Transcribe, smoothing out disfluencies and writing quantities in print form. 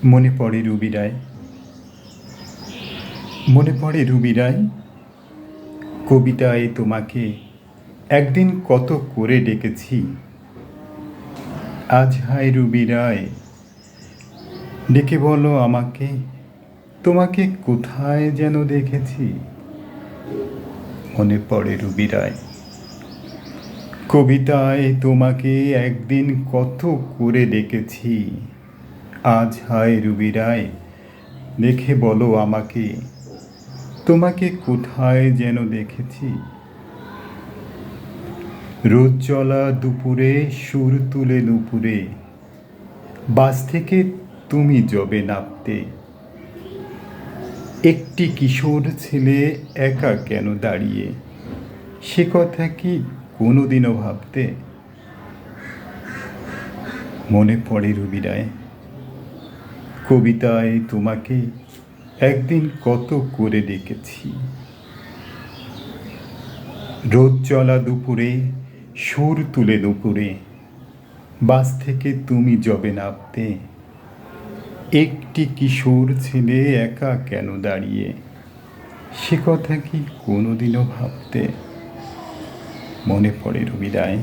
মনে পড়ে রুবি রায়, মনে পড়ে রুবি রায়, কবিতায় তোমাকে একদিন কত করে ডেকেছি। আজ হায় রুবি রায়, ডেকে বলো আমাকে, তোমাকে কোথায় যেন দেখেছি। মনে পড়ে রুবি রায়, কবিতায় তোমাকে একদিন কত করে ডেকেছি। আজ হায় রুবি রায়, দেখে বলো আমাকে, তোমাকে কোথায় যেন দেখেছি। রোদ চলা দুপুরে সুর তুলে নুপুরে, বাস থেকে তুমি যবে নামতে। একটি কিশোর ছেলে একা কেন দাঁড়িয়ে, সে কথা কি কোনোদিনও ভাবতে। মনে পড়ে রুবি রায়, কবিতায় তোমাকে একদিন কত করে ডেকেছি। রোদ চলা দুপুরে সুর তুলে দুপুরে, বাস থেকে তুমি যবে নামতে। একটি কিশোর ছেলে একা কেন দাঁড়িয়ে, সে কথা কি কোনোদিনও ভাবতে। মনে পড়ে রুবি রায়।